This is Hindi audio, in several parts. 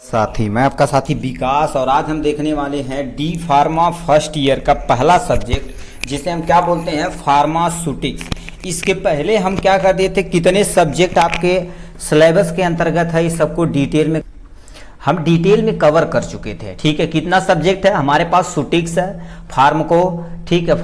साथी मैं आपका साथी विकास और आज हम देखने वाले हैं डी फार्मा फर्स्ट ईयर का पहला सब्जेक्ट जिसे हम क्या बोलते हैं फार्मास्यूटिक्स। इसके पहले हम क्या कर दिए थे, कितने सब्जेक्ट आपके सिलेबस के अंतर्गत है, इस सबको हम डिटेल में कवर कर चुके थे। ठीक है, कितना सब्जेक्ट है हमारे पास, सूटिक्स है, फार्मको, ठीक है,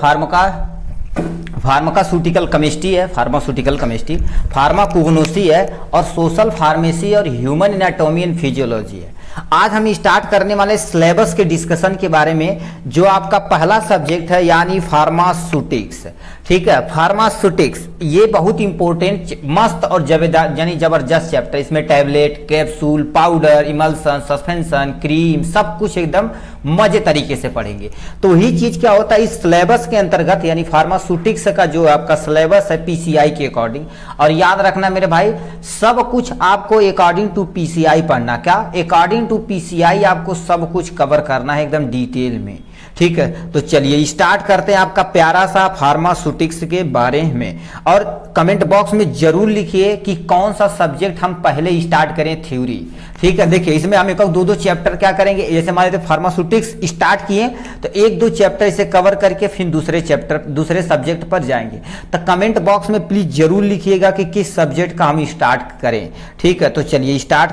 फार्मास्यूटिकल केमिस्ट्री है, फार्मास्यूटिकल केमिस्ट्री, फार्माकोग्नोसी है और सोशल फार्मेसी और ह्यूमन एनाटॉमी एंड फिजियोलॉजी है। आज हम स्टार्ट करने वाले सिलेबस के डिस्कशन के बारे में, जो आपका पहला सब्जेक्ट है यानी फार्मास्यूटिक्स। ठीक है, फार्मास्यूटिक्स ये बहुत इंपॉर्टेंट, मस्त और यानी जबरदस्त चैप्टर। इसमें tablet, capsule, powder, emulsion, suspension, cream, सब कुछ एकदम मजे तरीके से पढ़ेंगे। तो ही चीज क्या होता है इस सिलेबस के अंतर्गत, यानी फार्मास्यूटिक्स का जो आपका सिलेबस है पीसीआई के अकॉर्डिंग। और याद रखना मेरे भाई, सब कुछ आपको अकॉर्डिंग टू पीसीआई पढ़ना। क्या अकॉर्डिंग टू पीसीआई आपको सब कुछ कवर करना है एकदम डिटेल में। ठीक है, तो चलिए स्टार्ट करते हैं आपका प्यारा सा फार्मास्यूटिक्स के बारे में। और कमेंट बॉक्स में जरूर लिखिए कि कौन सा सब्जेक्ट हम पहले स्टार्ट करें थ्योरी। ठीक है, देखिए इसमें हम एक दो चैप्टर क्या करेंगे, जैसे हमारे फार्मास्यूटिक्स स्टार्ट किए तो एक दो चैप्टर इसे कवर करके फिर दूसरे सब्जेक्ट पर जाएंगे। तो कमेंट बॉक्स में प्लीज जरूर लिखिएगा कि किस सब्जेक्ट का हम स्टार्ट करें। ठीक है, तो चलिए स्टार्ट।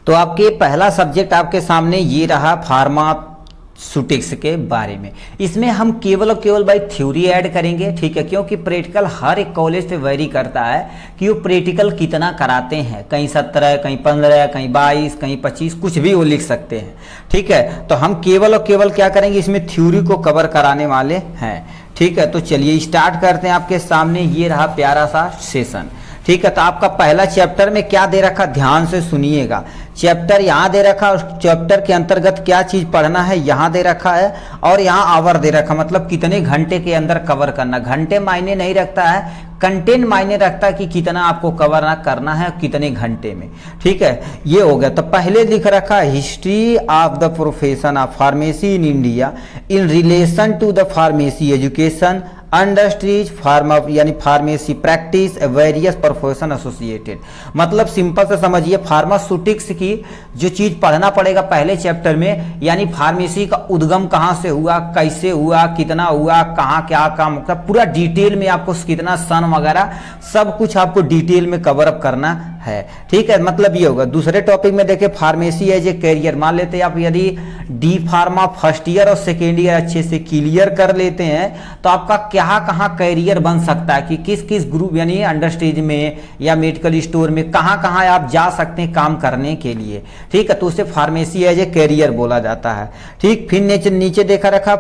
तो आपके पहला सब्जेक्ट आपके सामने ये रहा फार्मास्यूटिक्स के बारे में। इसमें हम केवल और केवल भाई थ्योरी ऐड करेंगे। ठीक है, क्योंकि प्रैक्टिकल हर एक कॉलेज पे वेरी करता है कि वो प्रैक्टिकल कितना कराते हैं, कहीं 17, कहीं 15, कहीं 22, कहीं 25, कुछ भी वो लिख सकते हैं। ठीक है, तो हम केवल और केवल क्या करेंगे, इसमें थ्योरी को कवर कराने वाले हैं। ठीक है, तो चलिए स्टार्ट करते हैं। आपके सामने ये रहा प्यारा सा सेशन। ठीक है, तो आपका पहला चैप्टर में क्या दे रखा, ध्यान से सुनिएगा। चैप्टर यहाँ दे रखा, उस चैप्टर के अंतर्गत क्या चीज पढ़ना है यहाँ दे रखा है, और यहाँ आवर दे रखा, मतलब कितने घंटे के अंदर कवर करना। घंटे मायने नहीं रखता है, कंटेंट मायने रखता है कि कितना आपको कवर करना है कितने घंटे में। ठीक है, ये हो गया। तो पहले लिख रखा history of the profession of pharmacy in India in relation to the pharmacy education, industries, pharma यानी pharmacy practice, various profession associated. मतलब सिंपल से समझिए, फार्मास्यूटिक्स की जो चीज पढ़ना पड़ेगा पहले चैप्टर में, यानी फार्मेसी का उद्गम कहाँ से हुआ, कैसे हुआ, कितना हुआ, कहाँ क्या काम होता, पूरा डिटेल में आपको कितना सन वगैरह सब कुछ आपको डिटेल में कवर अप करना है। ठीक है, मतलब ये होगा। दूसरे टॉपिक में देखें फार्मेसी एज ए कैरियर। मान लेते हैं आप यदि डी फार्मा फर्स्ट ईयर और सेकेंड ईयर अच्छे से क्लियर कर लेते हैं तो आपका क्या कहाँ कैरियर बन सकता है, कि किस किस ग्रुप यानी इंडस्ट्रीज में या मेडिकल स्टोर में कहाँ कहाँ आप जा सकते हैं काम करने के लिए। ठीक है, तो उसे फार्मेसी एज ए कैरियर बोला जाता है। ठीक, फिर नीचे देखा रखा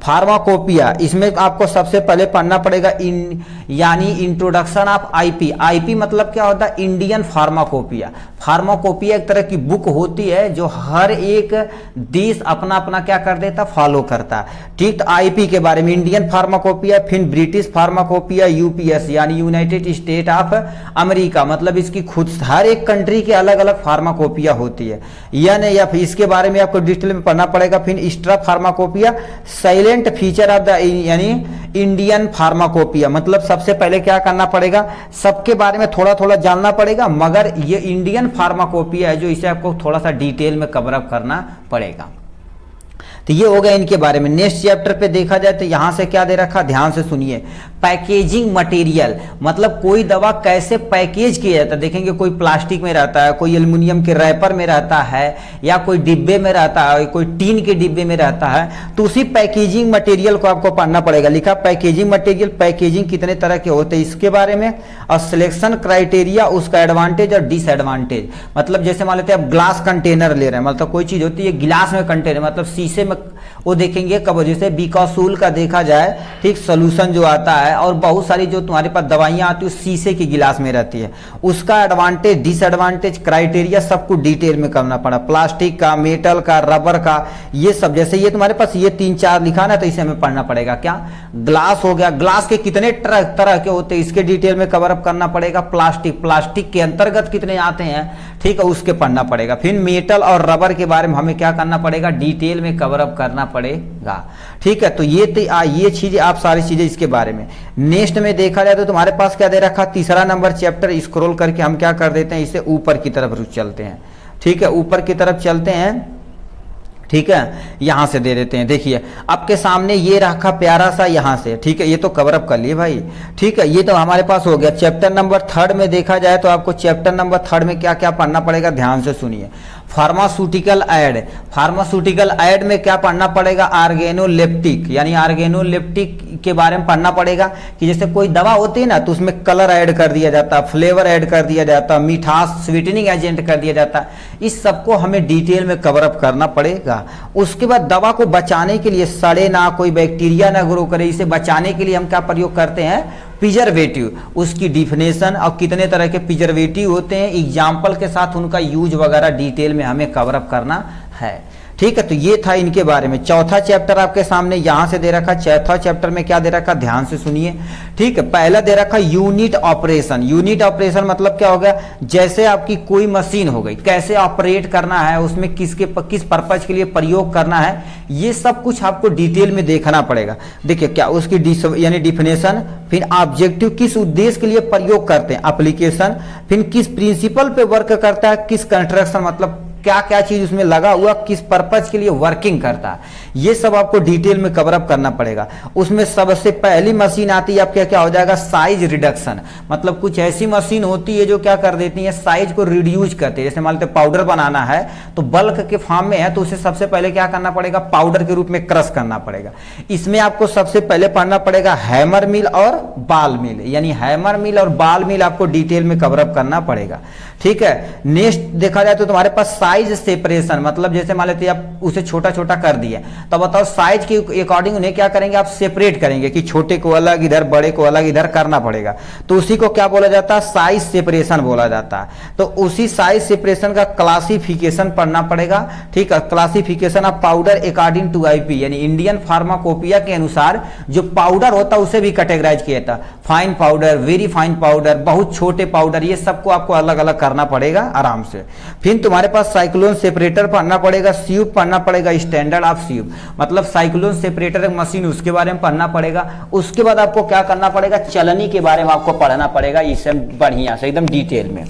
फार्माकोपिया। इसमें आपको सबसे पहले पढ़ना पड़ेगा यानी इंट्रोडक्शन ऑफ आईपी। आईपी मतलब क्या होता है, इंडियन फार्माकोपिया। फार्माकोपिया एक तरह की बुक होती है जो हर एक देश अपना अपना क्या कर देता, फॉलो करता है। ठीक, तो आईपी के बारे में इंडियन फार्माकोपिया, फिर ब्रिटिश फार्माकोपिया, यूपीएस यानी यूनाइटेड स्टेट ऑफ अमेरिका, मतलब इसकी खुद हर एक कंट्री के अलग अलग फार्माकोपिया होती है। या फिर इसके बारे में आपको डिटेल में पढ़ना पड़ेगा। फिर extra pharmacopoeia, silent feature of the यानी इंडियन फार्माकोपिया, मतलब सबसे पहले क्या करना पड़ेगा, सबके बारे में थोड़ा थोड़ा जानना पड़ेगा, मगर ये इंडियन फार्माकोपिया है जो इसे आपको थोड़ा सा डिटेल में कवर अप करना पड़ेगा। तो ये हो गया इनके बारे में। नेक्स्ट चैप्टर पे देखा जाए तो यहां से क्या दे रखा, ध्यान से सुनिए। पैकेजिंग मटेरियल, मतलब कोई दवा कैसे पैकेज किया जाता है। देखेंगे कोई प्लास्टिक में रहता है, कोई एल्युमिनियम के रैपर में रहता है, या कोई डिब्बे में रहता है, कोई टीन के डिब्बे में रहता है, तो उसी पैकेजिंग मटेरियल को आपको पढ़ना पड़ेगा। लिखा पैकेजिंग मटेरियल, पैकेजिंग कितने तरह के होते हैं इसके बारे में, और सिलेक्शन क्राइटेरिया, उसका एडवांटेज और डिसएडवांटेज। मतलब जैसे मान लेते हैं आप ग्लास कंटेनर ले रहे हैं, मतलब कोई चीज होती है गिलास में कंटेनर, मतलब शीशे में, वो देखेंगे कब, जैसे बिकॉसूल का देखा जाए, ठीक, सोल्यूशन जो आता है, और बहुत सारी जो तुम्हारे पास दवाइयां आती है शीशे की गिलास में रहती है, उसका एडवांटेज डिसएडवांटेज क्राइटेरिया सबको डिटेल में करना पड़ा। प्लास्टिक का, मेटल का, रबर का, ये सब। जैसे ये तुम्हारे पास ये 3-4 लिखा ना, तो इसे हमें पढ़ना पड़ेगा। क्या ग्लास हो गया, ग्लास के कितने तरह के होते हैं इसके डिटेल में कवर अप करना पड़ेगा। प्लास्टिक के अंतर्गत कितने आते हैं, ठीक है, उसके पढ़ना पड़ेगा। फिर मेटल और रबर के बारे में हमें क्या करना पड़ेगा, डिटेल में कवर अप करना पड़ेगा। ठीक है, तो ये चीजें आप सारी चीजें इसके बारे में। नेक्स्ट में देखा जाए तो तुम्हारे पास क्या दे रखा, तीसरा नंबर चैप्टर, स्क्रॉल करके हम क्या कर देते हैं, इसे ऊपर की तरफ रुक चलते हैं। ठीक है, ऊपर की तरफ चलते हैं, ठीक है, यहां से दे देते हैं। देखिए आपके सामने ये रखा प्यारा सा यहाँ से, ठीक है, ये तो कवर अप कर लिए भाई, ठीक है, ये तो हमारे पास हो गया। चैप्टर नंबर 3 में देखा जाए तो आपको चैप्टर नंबर 3 में क्या क्या पढ़ना पड़ेगा, ध्यान से सुनिए। फार्मास्यूटिकल एड, फार्मास्यूटिकल एड में क्या पढ़ना पड़ेगा, ऑर्गेनोलेप्टिक, यानी ऑर्गेनोलेप्टिक के बारे में पढ़ना पड़ेगा कि जैसे कोई दवा होती है ना तो उसमें कलर ऐड कर दिया जाता, फ्लेवर ऐड कर दिया जाता, मिठास स्वीटनिंग एजेंट कर दिया जाता, इस सबको हमें डिटेल में कवर अप करना पड़ेगा। उसके बाद दवा को बचाने के लिए, सड़े ना, कोई बैक्टीरिया ना ग्रो करे, इसे बचाने के लिए हम क्या प्रयोग करते हैं, प्रिजर्वेटिव, उसकी डिफिनेशन और कितने तरह के प्रिजर्वेटिव होते हैं, एग्जाम्पल के साथ उनका यूज वगैरह डिटेल में हमें कवर अप करना है। ठीक है, तो ये था इनके बारे में। चौथा चैप्टर आपके सामने यहां से दे रखा, चौथा चैप्टर में क्या दे रखा, ध्यान से सुनिए। ठीक है, पहला दे रखा यूनिट ऑपरेशन। यूनिट ऑपरेशन मतलब क्या हो गया, जैसे आपकी कोई मशीन हो गई, कैसे ऑपरेट करना है, उसमें किस पर्पज के लिए प्रयोग करना है, ये सब कुछ आपको डिटेल में देखना पड़ेगा। देखिए क्या उसकी यानी डिफिनेशन, फिर ऑब्जेक्टिव किस उद्देश्य के लिए प्रयोग करते हैं, एप्लीकेशन, फिर किस प्रिंसिपल पे वर्क करता है, किस कंस्ट्रक्शन मतलब क्या क्या चीज उसमें लगा हुआ, किस पर्पज के लिए वर्किंग करता है, ये सब आपको डिटेल में कवर अप करना पड़ेगा। उसमें सबसे पहली मशीन आती है आपके, क्या हो जाएगा, साइज रिडक्शन, मतलब कुछ ऐसी मशीन होती है जो क्या कर देती है, साइज को रिड्यूस करती है। जैसे मान लेते पाउडर बनाना है तो बल्क के फॉर्म में है तो उसे सबसे पहले क्या करना पड़ेगा, पाउडर के रूप में क्रश करना पड़ेगा। इसमें आपको सबसे पहले पढ़ना पड़ेगा हैमर मिल और बाल मिल, यानी हैमर मिल और बाल मिल आपको डिटेल में कवर अप करना पड़ेगा। ठीक है, नेक्स्ट देखा जाए तो तुम्हारे पास साइज सेपरेशन, मतलब जैसे मान लेते आप उसे छोटा छोटा कर दिए तो बताओ साइज के अकॉर्डिंग उन्हें क्या करेंगे, आप सेपरेट करेंगे कि छोटे को अलग इधर, बड़े को अलग इधर करना पड़ेगा, तो उसी को क्या बोला जाता है, साइज सेपरेशन बोला जाता है। तो उसी साइज सेपरेशन का क्लासिफिकेशन पढ़ना पड़ेगा। ठीक है, classification of powder according to IP, यानी इंडियन फार्माकोपिया के अनुसार जो पाउडर होता है उसे भी कैटेगराइज किया था, fine powder, very fine powder, बहुत छोटे पाउडर, ये सबको आपको अलग अलग करना पड़ेगा आराम से। फिर तुम्हारे पास साइक्लोन सेपरेटर पढ़ना पड़ेगा, स्यूब पढ़ना पड़ेगा, स्टैंडर्ड ऑफ स्यूब, मतलब साइक्लोन सेपरेटर मशीन, उसके बारे में पढ़ना पड़ेगा। उसके बाद आपको क्या करना पड़ेगा, चलनी के बारे में आपको पढ़ना पड़ेगा, इसे बढ़िया से एकदम डिटेल में।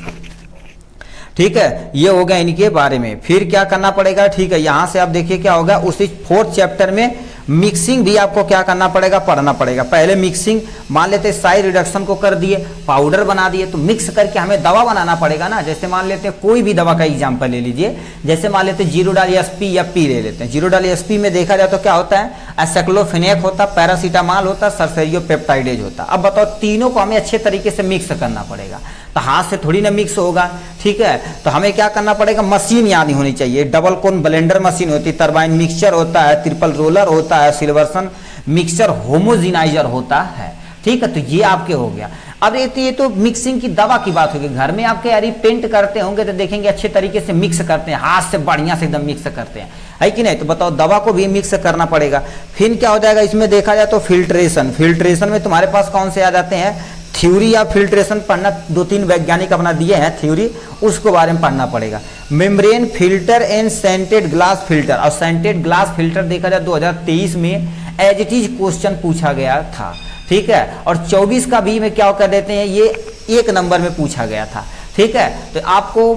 ठीक है, ये हो गया इनके बारे में। फिर क्या करना पड़ेगा, ठीक है, यहां से आप देखिए क्या होगा, उसी 4th चैप्टर में मिक्सिंग भी आपको क्या करना पड़ेगा, पढ़ना पड़ेगा। पहले मिक्सिंग, मान लेते साइज रिडक्शन को कर दिए, पाउडर बना दिए, तो मिक्स करके हमें दवा बनाना पड़ेगा ना। जैसे मान लेते हैं कोई भी दवा का एग्जांपल ले लीजिए, जैसे मान लेते जीरोडाल एसपी या पी ले लेते हैं। जीरोडाल एसपी में देखा जाए तो क्या होता है, एसाइक्लोफेनेक होता, पैरासीटामॉल होता, सरसेरियोपेप्टाइडेज होता। अब बताओ तीनों को हमें अच्छे तरीके से मिक्स करना पड़ेगा, तो हाथ से थोड़ी ना मिक्स होगा। ठीक है, तो हमें क्या करना पड़ेगा, मशीन याद होनी चाहिए, डबल कोन ब्लेंडर मशीन होती है, टरबाइन मिक्सचर होता है, ट्रिपल रोलर होता है, सिल्वर्सन मिक्सचर होमोजिनाइजर होता है। ठीक है, तो ये आपके हो गया। अब ये तो मिक्सिंग की दवा की बात होगी। घर में आपके यारी पेंट करते होंगे तो देखेंगे अच्छे तरीके से मिक्स करते हैं, हाथ से बढ़िया से एकदम मिक्स करते हैं, है कि नहीं। तो बताओ दवा को भी मिक्स करना पड़ेगा। फिर क्या हो जाएगा, इसमें देखा जाए तो फिल्ट्रेशन। फिल्ट्रेशन में तुम्हारे पास कौन से आ जाते हैं, थ्योरी या फिल्ट्रेशन पढ़ना, 2-3 वैज्ञानिक अपना दिए हैं थ्योरी, उसको बारे में पढ़ना पड़ेगा। Membrane filter and scented glass filter, और सेंटेड ग्लास फिल्टर देखा जाए 2023 में एज इट इज क्वेश्चन पूछा गया था। ठीक है, और 24 का भी में क्या कर देते हैं, ये 1 नंबर में पूछा गया था। ठीक है, तो आपको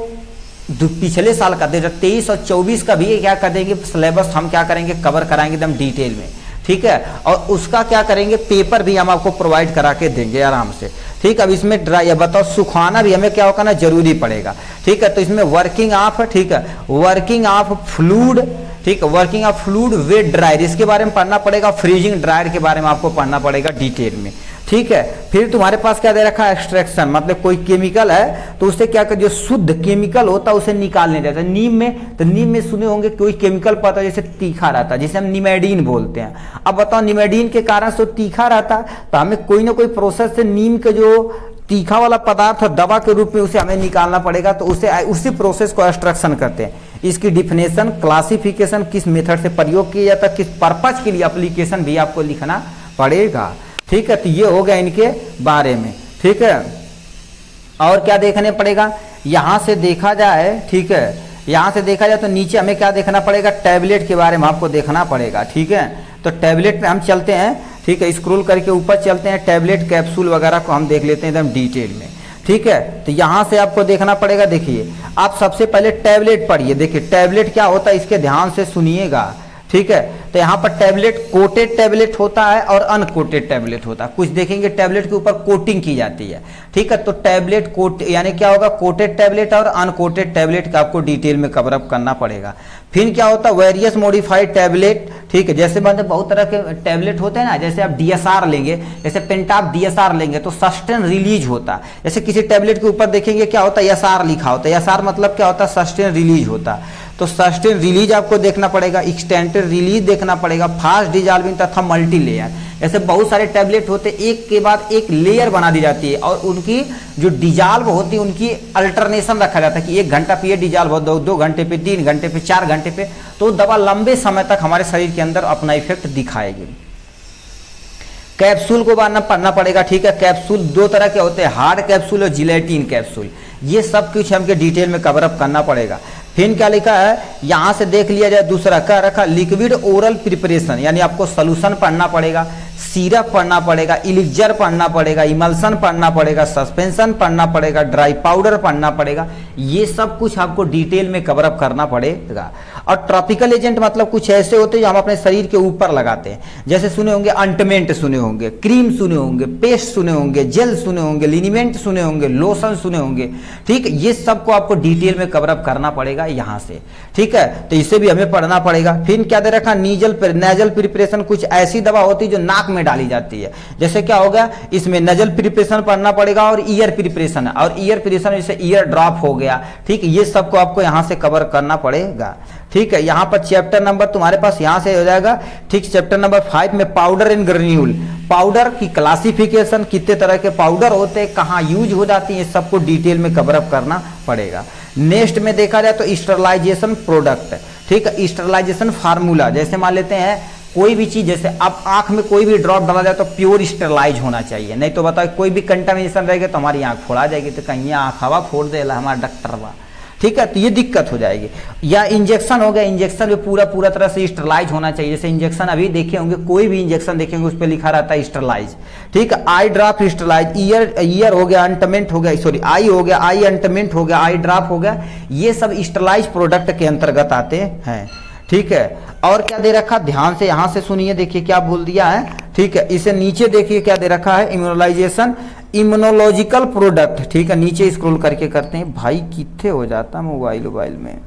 पिछले साल का 2023 और 24 का भी क्या कर देंगे, सिलेबस हम क्या करेंगे, कवर कराएंगे एकदम डिटेल में। ठीक है, और उसका क्या करेंगे, पेपर भी हम आपको प्रोवाइड करा के देंगे आराम से। ठीक है, अब इसमें ड्राई, बताओ सुखाना भी हमें क्या होगा ना, जरूरी पड़ेगा। ठीक है, तो इसमें वर्किंग ऑफ, ठीक है, वर्किंग ऑफ फ्लूड, ठीक है, working of fluid with dryer, इसके बारे में पढ़ना पड़ेगा। फ्रीजिंग ड्रायर के बारे में आपको पढ़ना पड़ेगा डिटेल में। ठीक है, फिर तुम्हारे पास क्या दे रखा है, एक्सट्रैक्शन, मतलब कोई केमिकल है तो उससे क्या कर, जो शुद्ध केमिकल होता है उसे निकालने देता है। नीम में, तो नीम में सुने होंगे कोई केमिकल पता है जैसे तीखा रहता है, जिसे हम निमेडीन बोलते हैं। अब बताओ निमेडीन के कारण से तीखा रहता है, तो हमें कोई ना कोई प्रोसेस से नीम के जो तीखा वाला पदार्थ है दवा के रूप में उसे हमें निकालना पड़ेगा, तो उसे उसी प्रोसेस को एक्सट्रैक्शन कहते हैं। इसकी डिफिनेशन, क्लासिफिकेशन, किस मेथड से प्रयोग किया जाता है, किस पर्पज के लिए एप्लीकेशन भी आपको लिखना पड़ेगा। ठीक है, तो ये हो गया इनके बारे में। ठीक है, और क्या देखने पड़ेगा, यहां से देखा जाए, ठीक है, यहां से देखा जाए तो नीचे हमें क्या देखना पड़ेगा, टैबलेट के बारे में आपको देखना पड़ेगा। ठीक है, तो टैबलेट पे हम चलते हैं। ठीक है, स्क्रॉल करके ऊपर चलते हैं, टैबलेट कैप्सूल वगैरह को हम देख लेते हैं एकदम डिटेल में। ठीक है। तो यहाँ से आपको देखना पड़ेगा, देखिए आप सबसे पहले टैबलेट पढ़िए, देखिए टैबलेट क्या होता है इसके ध्यान से सुनिएगा, ठीक है। तो यहाँ पर टैबलेट कोटेड टैबलेट होता है और अनकोटेड टैबलेट होता है। कुछ देखेंगे टैबलेट के ऊपर कोटिंग की जाती है, ठीक है। तो टैबलेट कोट यानी क्या होगा, कोटेड टैबलेट और अनकोटेड टैबलेट का आपको डिटेल में कवर अप करना पड़ेगा। फिर क्या होता है, वेरियस मॉडिफाइड टैबलेट, ठीक है। जैसे मतलब बहुत तरह के टैबलेट होते हैं ना, जैसे आप डीएसआर लेंगे, जैसे पेंटाप डीएसआर लेंगे तो सस्टेन रिलीज होता है। जैसे किसी टैबलेट के ऊपर देखेंगे क्या होता है, एसआर लिखा होता है, एसआर मतलब क्या होता है, सस्टेन रिलीज होता है। तो सस्टेन रिलीज आपको देखना पड़ेगा, एक्सटेंडेड रिलीज देखना पड़ेगा, फास्ट डिजॉल्विंग तथा मल्टी लेयर। ऐसे बहुत सारे टैबलेट होते, एक के बाद एक लेयर बना दी जाती है और उनकी जो डिजॉल्व होती है उनकी अल्टरनेशन रखा जाता है कि 1 घंटा पे ये डिजॉल्व हो, 2 घंटे पे, 3 घंटे पे, 4 घंटे पे, तो दवा लंबे समय तक हमारे शरीर के अंदर अपना इफेक्ट दिखाएगी। कैप्सूल को पढ़ना पड़ेगा, ठीक है। कैप्सूल 2 तरह के होते हैं, हार्ड कैप्सूल और जिलेटिन कैप्सूल। ये सब कुछ हमको डिटेल में कवर अप करना पड़ेगा। फिर क्या लिखा है, यहां से देख लिया जाए, दूसरा क्या रखा, लिक्विड ओरल प्रिपरेशन, यानी आपको सोल्यूशन पढ़ना पड़ेगा, सिरप पढ़ना पड़ेगा, इलिक्जर पढ़ना पड़ेगा, इमल्सन पढ़ना पड़ेगा, सस्पेंशन पढ़ना पड़ेगा, ड्राई पाउडर पढ़ना पड़ेगा। ये सब कुछ आपको डिटेल में कवर अप करना पड़ेगा। और ट्रॉपिकल एजेंट मतलब कुछ ऐसे होते हैं जो हम अपने शरीर के ऊपर लगाते हैं, जैसे सुने होंगे ऑइंटमेंट, सुने होंगे क्रीम, सुने होंगे पेस्ट, सुने होंगे जेल, सुने होंगे लिनीमेंट, सुने होंगे लोशन, सुने होंगे, ठीक है। ये सबको आपको डिटेल में कवर अप करना पड़ेगा यहाँ से, ठीक है। तो इसे भी हमें पढ़ना पड़ेगा। फिर क्या दे रखा, नेजल प्रिपरेशन, कुछ ऐसी दवा होती है जो नाक में डाली जाती है, जैसे क्या होगा, इसमें नजल प्रिपरेशन पढ़ना पड़ेगा और ईयर प्रिपरेशन, और ईयर प्रिपरेशन जैसे ईयर ड्रॉप हो गया, ठीक है। ये सबको आपको यहाँ से कवर करना पड़ेगा, ठीक है। यहाँ पर चैप्टर नंबर तुम्हारे पास यहाँ से हो जाएगा, ठीक। चैप्टर नंबर 5 में पाउडर एंड ग्रेन्यूल, पाउडर की क्लासिफिकेशन, कितने तरह के पाउडर होते हैं, कहाँ यूज हो जाती है, सबको डिटेल में कवर अप करना पड़ेगा। नेक्स्ट में देखा जाए तो स्टरलाइजेशन प्रोडक्ट, ठीक है। स्टरलाइजेशन फार्मूला, जैसे मान लेते हैं कोई भी चीज, जैसे अब आंख में कोई भी ड्रॉप डाला जाए तो प्योर स्टरलाइज होना चाहिए, नहीं तो बताओ कोई भी कंटामिनेशन रहेगा तो हमारी आंख फोड़ा जाएगी, तो कहीं आंख हवा फोड़ देला हमारा डॉक्टरवा, ठीक है। तो ये दिक्कत हो जाएगी। या इंजेक्शन हो गया, इंजेक्शन में पूरा तरह से स्टरलाइज होना चाहिए। जैसे इंजेक्शन अभी देखे होंगे, कोई भी इंजेक्शन देखेंगे उस पर लिखा रहता है स्टरलाइज, ठीक है। आई ड्रॉप स्टरलाइज, ईयर हो गया, अंटमेंट हो गया, सॉरी आई हो गया, आई अंटमेंट हो गया, आई ड्रॉप हो गया, ये सब स्टरलाइज प्रोडक्ट के अंतर्गत आते हैं, ठीक है। और क्या दे रखा, ध्यान से यहां से सुनिए, देखिए क्या बोल दिया है, ठीक है। इसे नीचे देखिए क्या दे रखा है, इम्यूनोलाइजेशन, इम्यूनोलॉजिकल प्रोडक्ट, ठीक है। नीचे स्क्रॉल करके करते हैं, भाई कितने हो जाता मोबाइल में,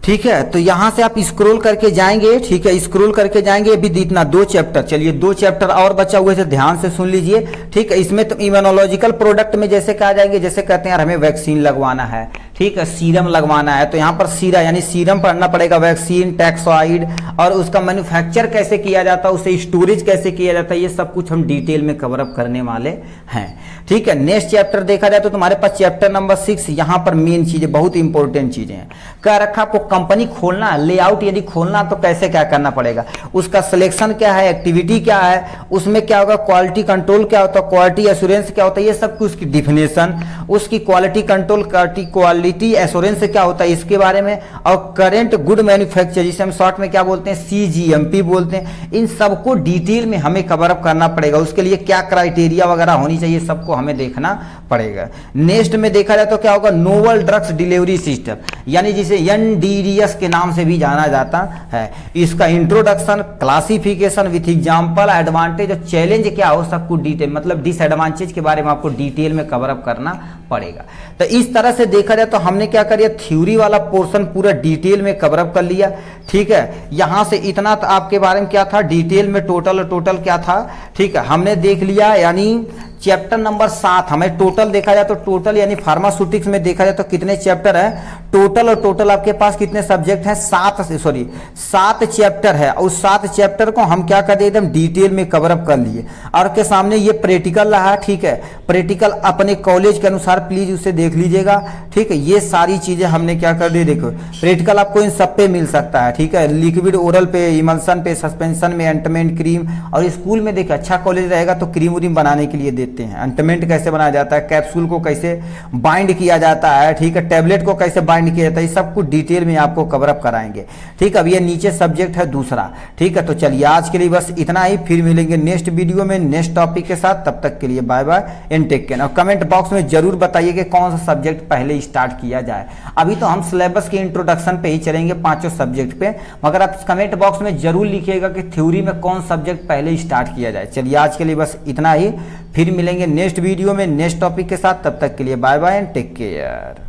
ठीक है। तो यहां से आप स्क्रॉल करके जाएंगे, ठीक है, स्क्रॉल करके जाएंगे। अभी इतना 2 चैप्टर, चलिए 2 चैप्टर और बचा हुए से ध्यान से सुन लीजिए, ठीक है। इसमें तो इम्यूनोलॉजिकल प्रोडक्ट में जैसे कहा जाएंगे, जैसे कहते हैं यार हमें वैक्सीन लगवाना है, ठीक है, सीरम लगवाना है, तो यहाँ पर सीरा यानी सीरम पढ़ना पड़ेगा, वैक्सीन, टैक्सॉइड, और उसका मैन्युफैक्चर कैसे किया जाता है, उसे स्टोरेज कैसे किया जाता है, ये सब कुछ हम डिटेल में कवर अप करने वाले हैं, ठीक है। नेक्स्ट चैप्टर देखा जाए तो तुम्हारे पास चैप्टर नंबर 6, यहाँ पर मेन चीजें, बहुत इंपॉर्टेंट चीजें हैं। क्या रखा, आपको कंपनी खोलना है, लेआउट यदि खोलना तो कैसे क्या करना पड़ेगा, उसका सिलेक्शन क्या है, एक्टिविटी क्या है, उसमें क्या होगा, क्वालिटी कंट्रोल क्या होता है, क्वालिटी एश्योरेंस क्या होता है, ये सब कुछ की डिफिनेशन, उसकी क्वालिटी कंट्रोल, क्वालिटी एश्योरेंस क्या होता है इसके बारे में, और करेंट गुड मैन्युफैक्चर, जिसे हम शॉर्ट में क्या बोलते हैं, CGMP बोलते हैं, इन सबको डिटेल में हमें कवर अप करना पड़ेगा। उसके लिए क्या क्राइटेरिया वगैरह होनी चाहिए, सबको हमें देखना पड़ेगा। नेक्स्ट में देखा जाए तो क्या होगा, नोवल ड्रग्स डिलीवरी सिस्टम, यानी जिसे NDDS के नाम से भी जाना जाता है। इसका introduction, classification with example, advantage और चैलेंज क्या हो, सब कुछ डिटेल, मतलब डिसएडवांटेज के बारे में आपको डिटेल में कवर अप करना पड़ेगा। तो इस तरह से देखा जाए तो हमने क्या कर लिया, थ्योरी वाला पोर्शन पूरा डिटेल में कवर अप कर लिया, ठीक है। यहां से इतना तो आपके बारे में क्या था, डिटेल में टोटल क्या था, ठीक है, हमने देख लिया। यानी चैप्टर नंबर 7 हमें टोटल देखा जाए तो टोटल यानी फार्मास्यूटिक्स में देखा जाए तो कितने चैप्टर है टोटल, और टोटल आपके पास कितने सब्जेक्ट हैं, 7 चैप्टर है। उस 7 चैप्टर को हम क्या कर दिए, एकदम डिटेल में कवर अप कर लिए। और के सामने ये प्रैक्टिकल रहा, ठीक है, प्रैक्टिकल अपने कॉलेज के अनुसार प्लीज उसे देख लीजिएगा, ठीक है। ये सारी चीजें हमने क्या कर दी, देखो प्रैक्टिकल आपको इन सब पे मिल सकता है, ठीक है, लिक्विड ओरल पे, इमल्सन पे, सस्पेंशन में, एंटमेंट, क्रीम, और स्कूल में देखिए अच्छा कॉलेज रहेगा तो क्रीम व्रीम बनाने के लिए देते देखते हैं। ऑइंटमेंट कैसे बनाया जाता है, कैप्सूल को कैसे बाइंड किया जाता है, ठीक है, टैबलेट को कैसे बाइंड किया जाता है, ये सब कुछ डिटेल में आपको कवर अप कराएंगे। ठीक है, अब ये नीचे सब्जेक्ट है दूसरा। ठीक है, तो चलिए आज के लिए बस इतना ही, फिर मिलेंगे नेक्स्ट वीडियो में नेक्स्ट टॉपिक के साथ। तब तक के लिए bye bye and take care. और कमेंट बॉक्स में जरूर बताइए कि कौन सा सब्जेक्ट पहले स्टार्ट किया जाए। अभी तो हम सिलेबस के इंट्रोडक्शन पे ही चलेंगे, पांचों सब्जेक्ट पे, मगर आप कमेंट बॉक्स में जरूर लिखिएगा कि थ्योरी में कौन सब्जेक्ट पहले स्टार्ट किया जाए। चलिए आज के लिए बस इतना ही, फिर मिलेंगे नेक्स्ट वीडियो में नेक्स्ट टॉपिक के साथ। तब तक के लिए bye bye and take care.